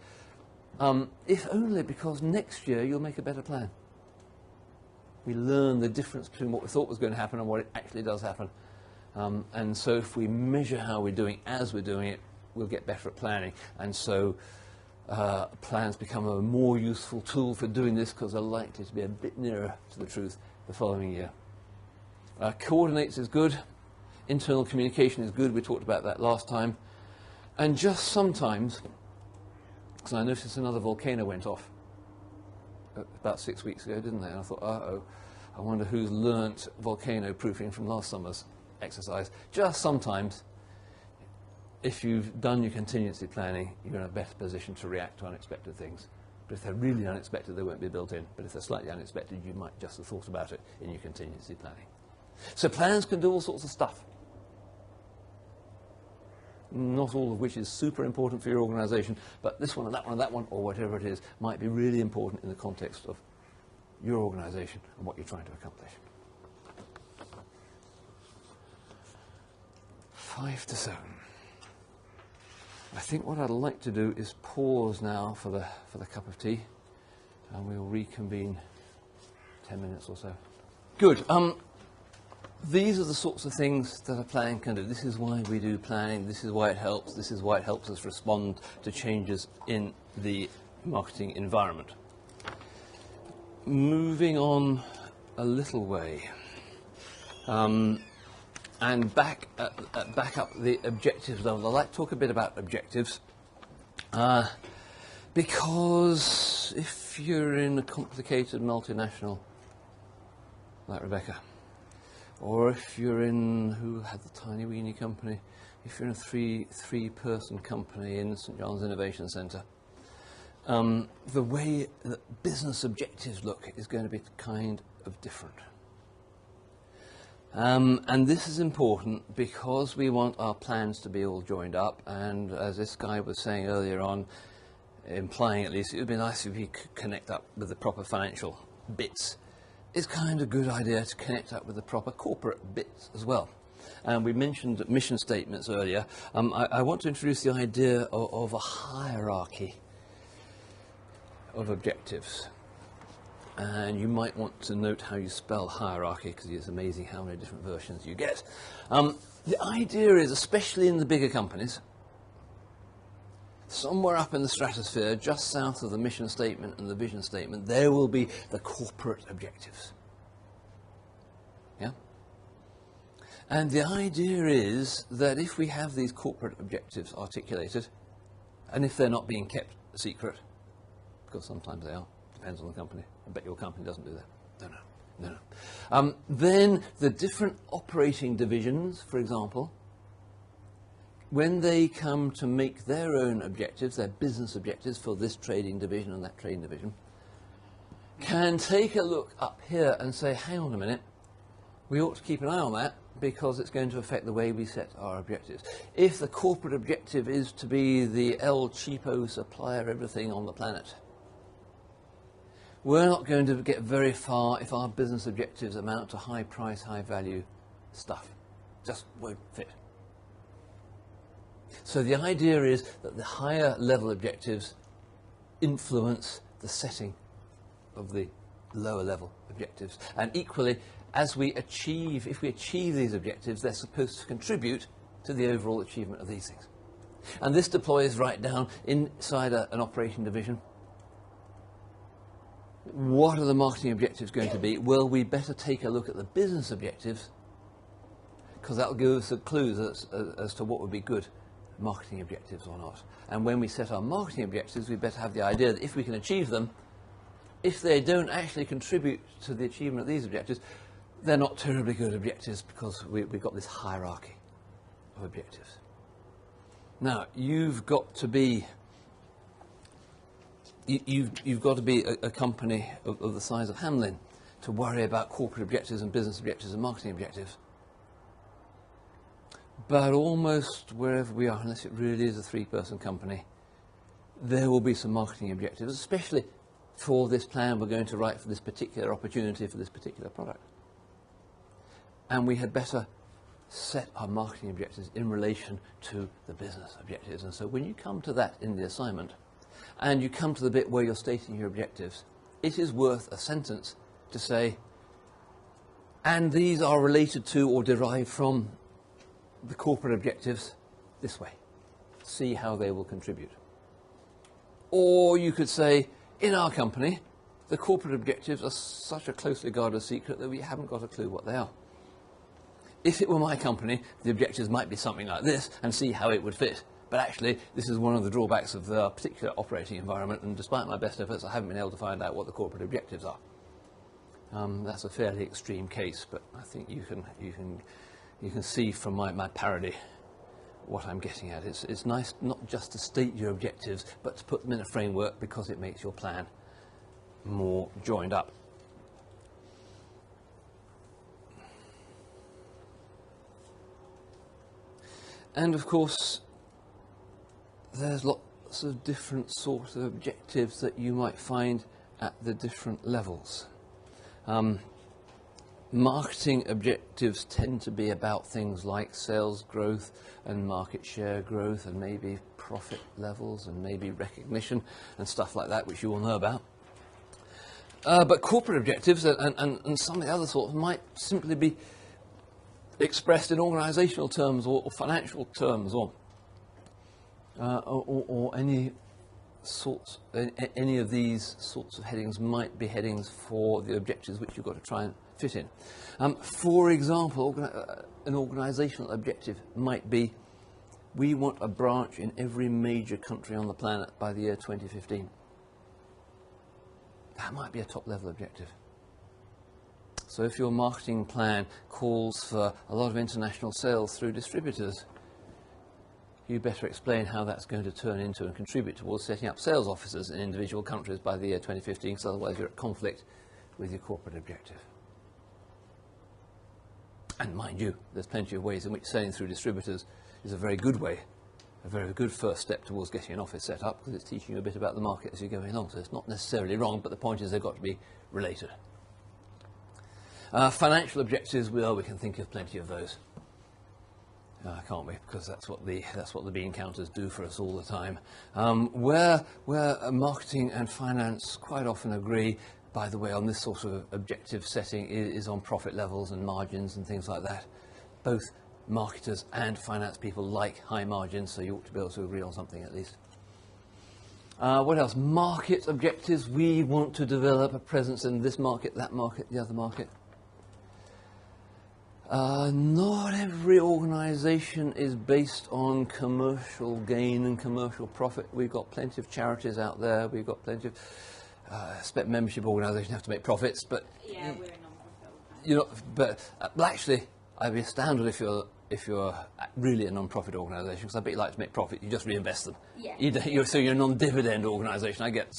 If only because next year you'll make a better plan. We learn the difference between what we thought was going to happen and what it actually does happen. And so if we measure how we're doing as we're doing it, we'll get better at planning. And so plans become a more useful tool for doing this because they're likely to be a bit nearer to the truth the following year. Coordinates is good. Internal communication is good. We talked about that last time. And just sometimes, because I noticed another volcano went off about 6 weeks ago, didn't they? And I thought, uh-oh, I wonder who's learnt volcano proofing from last summer's exercise. Just sometimes, if you've done your contingency planning, you're in a better position to react to unexpected things. But if they're really unexpected, they won't be built in. But if they're slightly unexpected, you might just have thought about it in your contingency planning. So plans can do all sorts of stuff. Not all of which is super important for your organisation, but this one and that one and that one, or whatever it is, might be really important in the context of your organisation and what you're trying to accomplish. 5 to 7. I think what I'd like to do is pause now for the cup of tea, and we'll reconvene 10 minutes or so. Good. These are the sorts of things that a plan can do. This is why we do planning. This is why it helps. This is why it helps us respond to changes in the marketing environment. Moving on a little way, and back up the objectives level. I'd like to talk a bit about objectives, because if you're in a complicated multinational like Rebecca, or if you're in, who had the tiny weeny company, if you're in a three-person company in St John's Innovation Centre, the way that business objectives look is going to be kind of different. And this is important because we want our plans to be all joined up, and as this guy was saying earlier on, implying at least, it would be nice if we could connect up with the proper financial bits. It's kind of a good idea to connect up with the proper corporate bits as well. And we mentioned mission statements earlier. I want to introduce the idea of a hierarchy of objectives. And you might want to note how you spell hierarchy, because it's amazing how many different versions you get. The idea is, especially in the bigger companies, somewhere up in the stratosphere, just south of the mission statement and the vision statement, there will be the corporate objectives. Yeah? And the idea is that if we have these corporate objectives articulated, and if they're not being kept secret, because sometimes they are, depends on the company. I bet your company doesn't do that. No. Then the different operating divisions, for example, when they come to make their own objectives, their business objectives for this trading division and that trading division, can take a look up here and say, hang on a minute, we ought to keep an eye on that because it's going to affect the way we set our objectives. If the corporate objective is to be the El Cheapo supplier of everything on the planet, we're not going to get very far if our business objectives amount to high price, high value stuff. Just won't fit. So the idea is that the higher level objectives influence the setting of the lower level objectives. And equally, if we achieve these objectives, they're supposed to contribute to the overall achievement of these things. And this deploys right down inside an operation division. What are the marketing objectives going to be? Well, we better take a look at the business objectives because that will give us a clue as to what would be good marketing objectives or not. And when we set our marketing objectives, we better have the idea that if we can achieve them, if they don't actually contribute to the achievement of these objectives, they're not terribly good objectives because we've got this hierarchy of objectives. Now, you've got to be a company of the size of Hamlin to worry about corporate objectives and business objectives and marketing objectives. But almost wherever we are, unless it really is a three-person company, there will be some marketing objectives, especially for this plan we're going to write for this particular opportunity for this particular product. And we had better set our marketing objectives in relation to the business objectives. And so when you come to that in the assignment, and you come to the bit where you're stating your objectives, it is worth a sentence to say, and these are related to or derived from the corporate objectives this way. See how they will contribute. Or you could say, in our company, the corporate objectives are such a closely guarded secret that we haven't got a clue what they are. If it were my company, the objectives might be something like this, and see how it would fit. But actually, this is one of the drawbacks of the particular operating environment, and despite my best efforts, I haven't been able to find out what the corporate objectives are. That's a fairly extreme case, but I think you can see from my parody what I'm getting at. It's nice not just to state your objectives, but to put them in a framework because it makes your plan more joined up. And of course, there's lots of different sorts of objectives that you might find at the different levels. Marketing objectives tend to be about things like sales growth and market share growth and maybe profit levels and maybe recognition and stuff like that, which you all know about. But corporate objectives and some of the other sorts might simply be expressed in organisational terms or financial terms or any sorts, any of these sorts of headings might be headings for the objectives which you've got to try and fit in. For example, an organisational objective might be, we want a branch in every major country on the planet by the year 2015. That might be a top-level objective. So if your marketing plan calls for a lot of international sales through distributors, you better explain how that's going to turn into and contribute towards setting up sales offices in individual countries by the year 2015, because otherwise you're at conflict with your corporate objective. And mind you, there's plenty of ways in which selling through distributors is a very good way, a very good first step towards getting an office set up, because it's teaching you a bit about the market as you're going along. So it's not necessarily wrong, but the point is they've got to be related. Financial objectives, well, we can think of plenty of those, can't we? Because that's what the bean counters do for us all the time. Where marketing and finance quite often agree, by the way, on this sort of objective setting is on profit levels and margins and things like that. Both marketers and finance people like high margins, so you ought to be able to agree on something at least. What else? Market objectives. We want to develop a presence in this market, that market, the other market. Not every organisation is based on commercial gain and commercial profit. We've got plenty of charities out there. We've got plenty of membership organisations have to make profits, but yeah, we're a non-profit. you know, but actually, I'd be astounded if you're really a non-profit organisation, because I bet you like to make profit. You just reinvest them. Yeah. So you're a non-dividend organisation. I get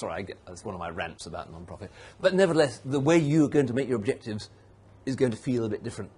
that's one of my rants about non-profit. But nevertheless, the way you're going to make your objectives is going to feel a bit different